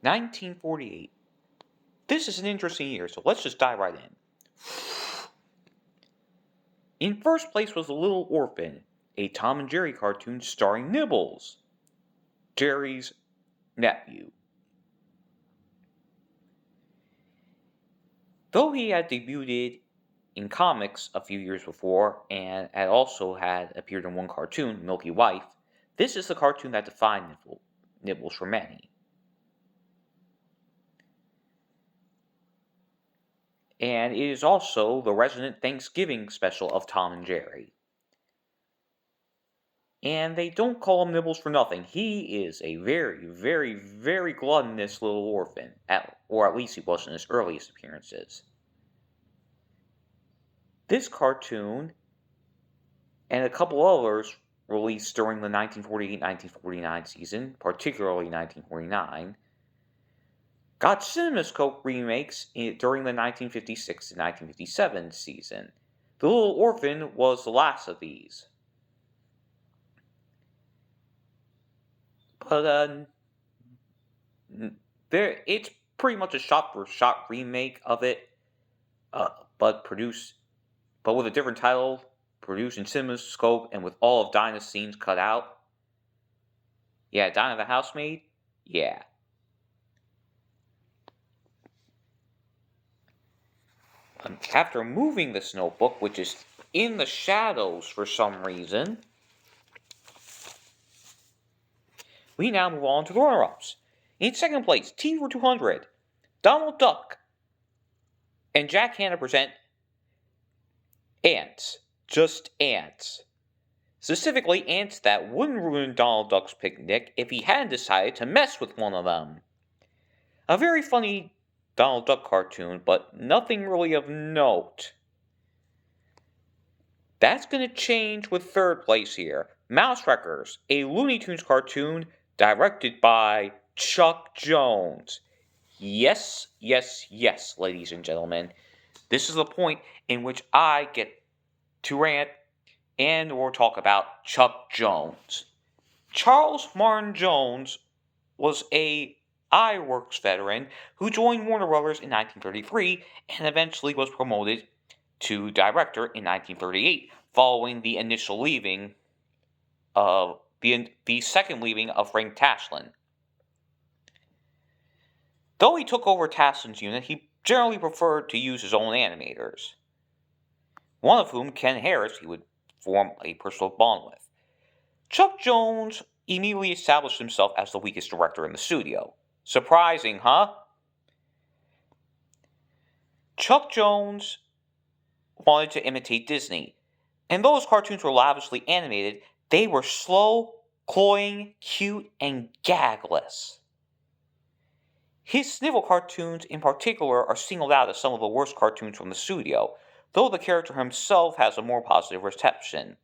1948. This is an interesting year, so let's just dive right in. In first place was The Little Orphan, a Tom and Jerry cartoon starring Nibbles, Jerry's nephew. Though he had debuted in comics a few years before and had also appeared in one cartoon, Milky Wife, this is the cartoon that defined Nibbles for many. And it is also the resident Thanksgiving special of Tom and Jerry. And they don't call him Nibbles for nothing. He is a very, very, very gluttonous little orphan, or at least he was in his earliest appearances. This cartoon and a couple others released during the 1948-1949 season, particularly 1949, got CinemaScope remakes during the 1956 and 1957 season. The Little Orphan was the last of these. But it's pretty much a shot-for-shot remake of it, but with a different title, produced in CinemaScope, and with all of Dinah's scenes cut out. Yeah, Dinah the housemaid? Yeah. After moving this notebook, which is in the shadows for some reason, we now move on to the runner-ups. In second place, TV for 200, Donald Duck and Jack Hanna present Ants. Just ants. Specifically, ants that wouldn't ruin Donald Duck's picnic if he hadn't decided to mess with one of them. A very funny Donald Duck cartoon, but nothing really of note. That's going to change with third place here. Mouse Wreckers, a Looney Tunes cartoon directed by Chuck Jones. Yes, yes, yes, ladies and gentlemen. This is the point in which I get to rant and or talk about Chuck Jones. Charles Martin Jones was a iWorks veteran who joined Warner Brothers in 1933 and eventually was promoted to director in 1938, following the initial leaving of the second leaving of Frank Tashlin. Though he took over Tashlin's unit, he generally preferred to use his own animators, one of whom, Ken Harris, he would form a personal bond with. Chuck Jones immediately established himself as the weakest director in the studio. Surprising, huh? Chuck Jones wanted to imitate Disney, and though his cartoons were lavishly animated, they were slow, cloying, cute, and gagless. His Snivel cartoons in particular are singled out as some of the worst cartoons from the studio, though the character himself has a more positive reception.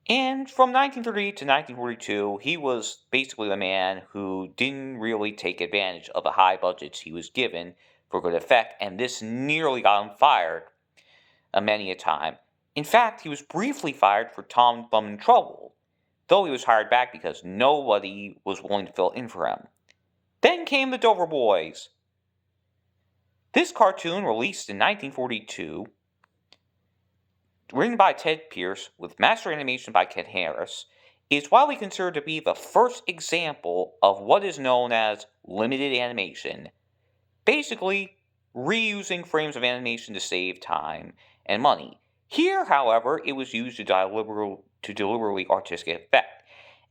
And from 1938 to 1942, he was basically the man who didn't really take advantage of the high budgets he was given for good effect, and this nearly got him fired many a time. In fact, he was briefly fired for Tom Thumb in Trouble, though he was hired back because nobody was willing to fill in for him. Then came the Dover Boys. This cartoon, released in 1942, written by Ted Pierce with master animation by Ken Harris, is widely considered to be the first example of what is known as limited animation. Basically, reusing frames of animation to save time and money. Here, however, it was used to deliberately artistic effect.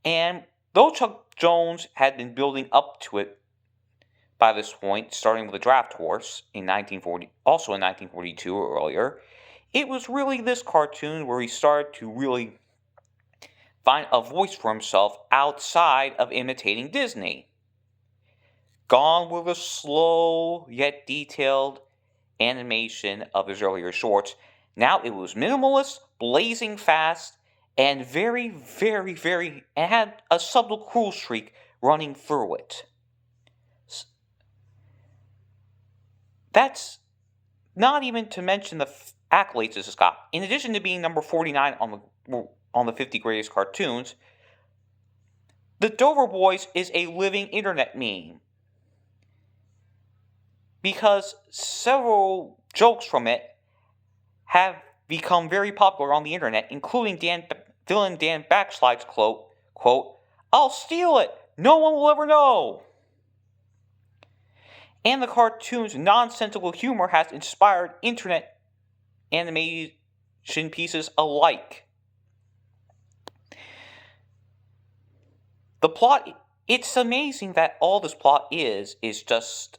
And though Chuck Jones had been building up to it by this point, starting with the Draft Horse in 1942 or earlier, it was really this cartoon where he started to really find a voice for himself outside of imitating Disney. Gone were the slow yet detailed animation of his earlier shorts. Now it was minimalist, blazing fast, and very, very, very, and had a subtle cruel streak running through it. That's not even to mention the accolades this has got. In addition to being number 49 on the 50 greatest cartoons, The Dover Boys is a living internet meme because several jokes from it have become very popular on the internet, including villain Dan Backslide's quote, "I'll steal it! No one will ever know!" And the cartoon's nonsensical humor has inspired internet animation pieces alike. The plot, it's amazing that all this plot is just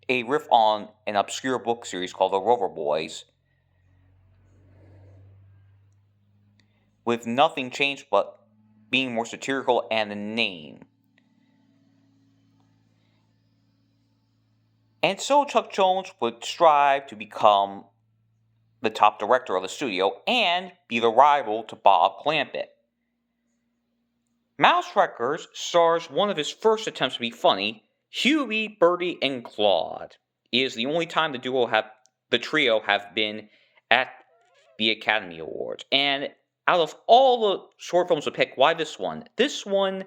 a riff on an obscure book series called The Rover Boys, with nothing changed but being more satirical and the name. And so Chuck Jones would strive to become the top director of the studio and be the rival to Bob Clampett. Mouse Wreckers stars one of his first attempts to be funny, Huey, Bertie, and Claude. It is the only time the trio have been at the Academy Awards. And out of all the short films to pick, why this one? This one,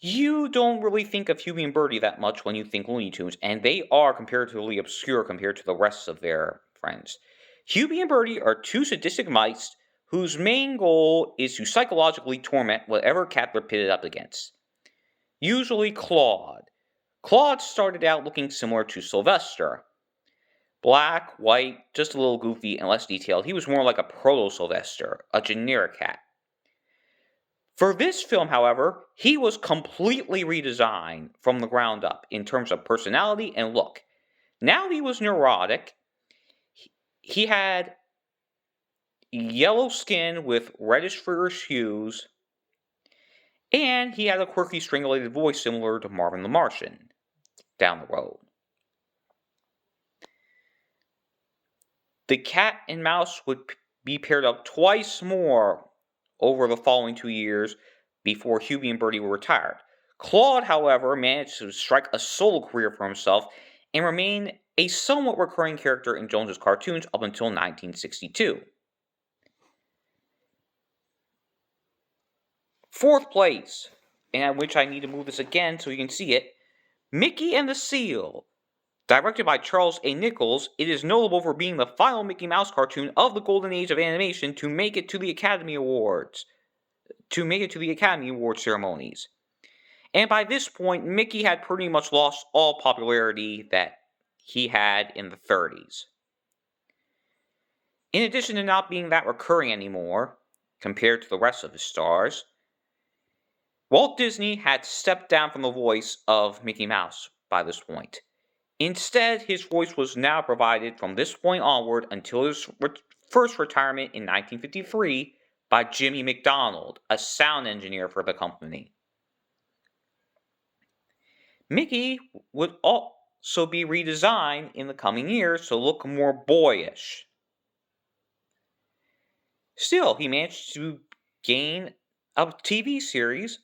you don't really think of Huey and Bertie that much when you think Looney Tunes, and they are comparatively obscure compared to the rest of their friends. Huey and Bertie are two sadistic mice whose main goal is to psychologically torment whatever cat they're pitted up against. Usually Claude. Claude started out looking similar to Sylvester. Black, white, just a little goofy and less detailed. He was more like a proto-Sylvester, a generic cat. For this film, however, he was completely redesigned from the ground up in terms of personality and look. Now he was neurotic. He had yellow skin with reddish-furish hues, and he had a quirky strangulated voice similar to Marvin the Martian down the road. The cat and mouse would be paired up twice more over the following 2 years before Huey and Bertie were retired. Claude, however, managed to strike a solo career for himself and remain a somewhat recurring character in Jones's cartoons up until 1962. Fourth place, and at which I need to move this again so you can see it, Mickey and the Seal. Directed by Charles A. Nichols, it is notable for being the final Mickey Mouse cartoon of the golden age of animation to make it to the Academy Awards ceremonies. And by this point, Mickey had pretty much lost all popularity that he had in the 30s. In addition to not being that recurring anymore, compared to the rest of his stars, Walt Disney had stepped down from the voice of Mickey Mouse by this point. Instead, his voice was now provided from this point onward until his first retirement in 1953 by Jimmy McDonald, a sound engineer for the company. Mickey would also be redesigned in the coming years to look more boyish. Still, he managed to gain a TV series,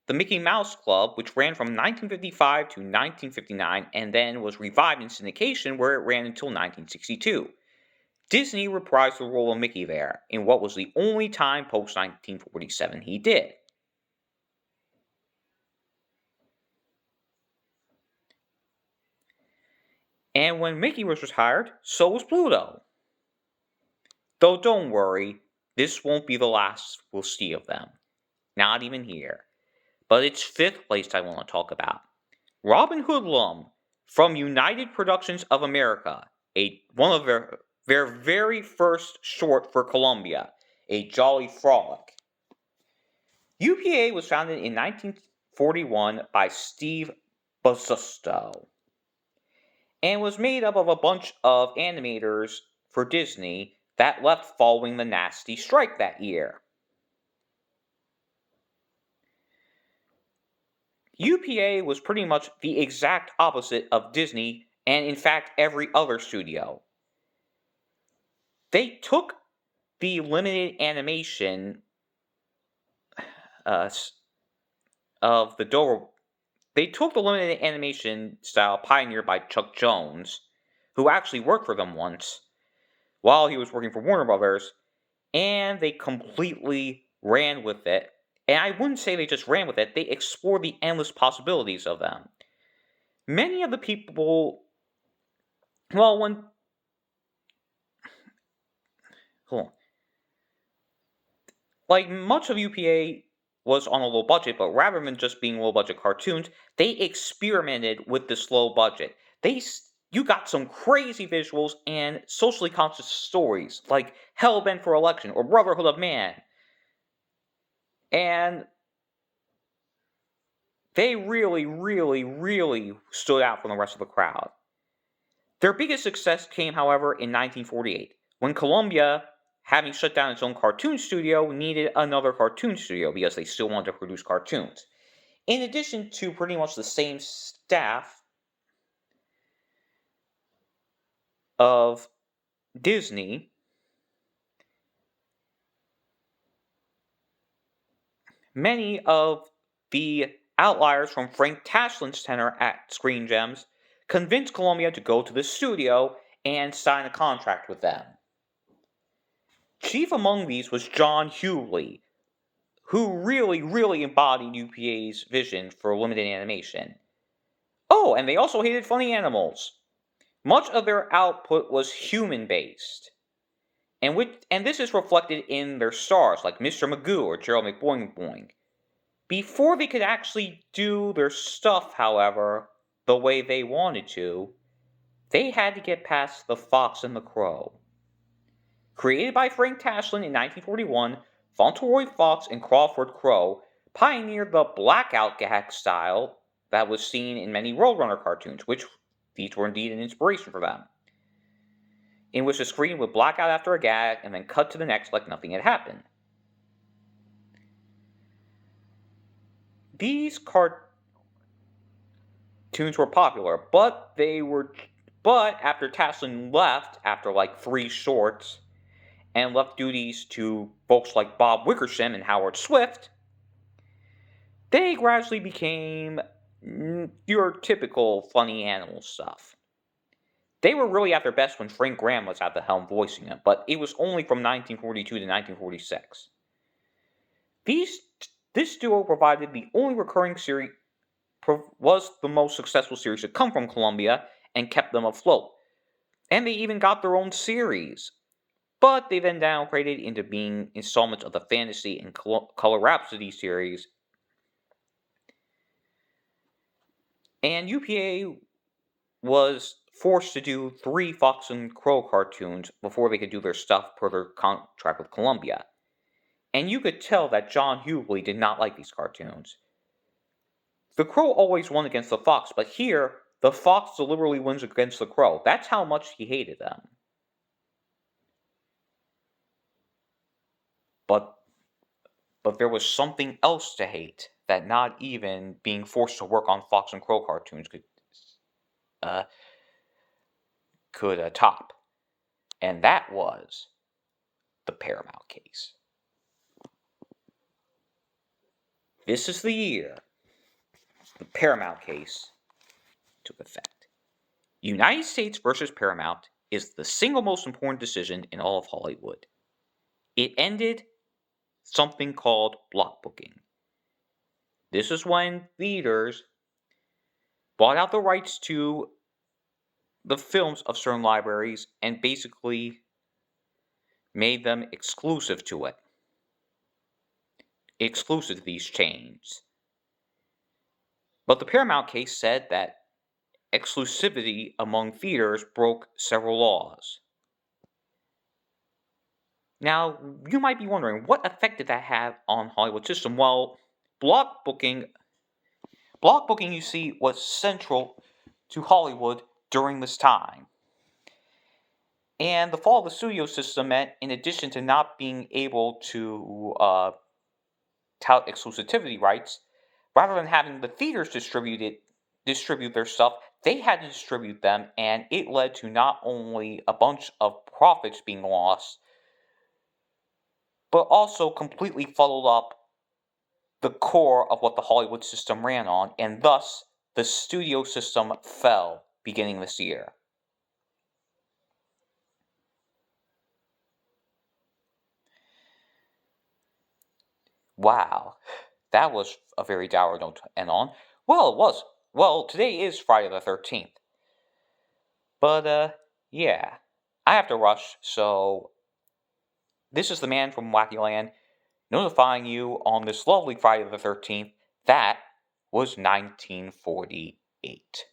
The Mickey Mouse Club, which ran from 1955 to 1959 and then was revived in syndication where it ran until 1962. Disney reprised the role of Mickey there, in what was the only time post-1947 he did. And when Mickey was retired, so was Pluto. Though don't worry, this won't be the last we'll see of them. Not even here. But it's fifth place I want to talk about. Robin Hoodlum from United Productions of America, one of their very first short for Columbia, A Jolly Frolic. UPA was founded in 1941 by Steve Bosusto and was made up of a bunch of animators for Disney that left following the nasty strike that year. UPA was pretty much the exact opposite of Disney and in fact every other studio. They took the limited animation of the Dover. They took the limited animation style pioneered by Chuck Jones, who actually worked for them once while he was working for Warner Brothers, and they completely ran with it And I wouldn't say they just ran with it, they explored the endless possibilities of them. Many of the people, well, when, hold on. Like, much of UPA was on a low budget, but rather than just being low budget cartoons, they experimented with this low budget. You got some crazy visuals and socially conscious stories, like Hellbent for Election or Brotherhood of Man. And they really, really, really stood out from the rest of the crowd. Their biggest success came, however, in 1948, when Columbia, having shut down its own cartoon studio, needed another cartoon studio because they still wanted to produce cartoons. In addition to pretty much the same staff of Disney, many of the outliers from Frank Tashlin's tenure at Screen Gems convinced Columbia to go to the studio and sign a contract with them. Chief among these was John Hughley, who really embodied UPA's vision for limited animation. Oh, and they also hated funny animals. Much of their output was human-based. And this is reflected in their stars, like Mr. Magoo or Gerald McBoing Boing. Before they could actually do their stuff, however, the way they wanted to, they had to get past The Fox and the Crow. Created by Frank Tashlin in 1941, Fauntleroy Fox and Crawford Crow pioneered the blackout gag style that was seen in many Roadrunner cartoons, which these were indeed an inspiration for them, in which the screen would black out after a gag and then cut to the next like nothing had happened. These cartoons were popular, but after Tashlin left after like 3 shorts and left duties to folks like Bob Wickersham and Howard Swift, they gradually became your typical funny animal stuff. They were really at their best when Frank Graham was at the helm voicing them, but it was only from 1942 to 1946. This duo provided the only recurring series, was the most successful series to come from Columbia and kept them afloat. And they even got their own series. But they then downgraded into being installments of the Fantasy and Color Rhapsody series. And UPA was forced to do 3 Fox and Crow cartoons before they could do their stuff per their contract with Columbia. And you could tell that John Hughley did not like these cartoons. The Crow always won against the Fox, but here, the Fox deliberately wins against the Crow. That's how much he hated them. But there was something else to hate that not even being forced to work on Fox and Crow cartoons could top. And that was the Paramount Case. This is the year the Paramount Case took effect. United States versus Paramount is the single most important decision in all of Hollywood. It ended something called block booking. This is when theaters bought out the rights to the films of certain libraries and basically made them exclusive to it. Exclusive to these chains. But the Paramount Case said that exclusivity among theaters broke several laws. Now, you might be wondering, what effect did that have on Hollywood system? Well, block booking, you see, was central to Hollywood during this time. And the fall of the studio system meant, in addition to not being able to tout exclusivity rights, rather than having the theaters distribute their stuff, they had to distribute them, and it led to not only a bunch of profits being lost, but also completely fuddled up the core of what the Hollywood system ran on, and thus the studio system fell beginning this year. Wow, that was a very dour note to end on. Well, it was. Well, today is Friday the 13th. But, yeah. I have to rush, so this is the man from Wackyland notifying you on this lovely Friday the 13th that was 1948.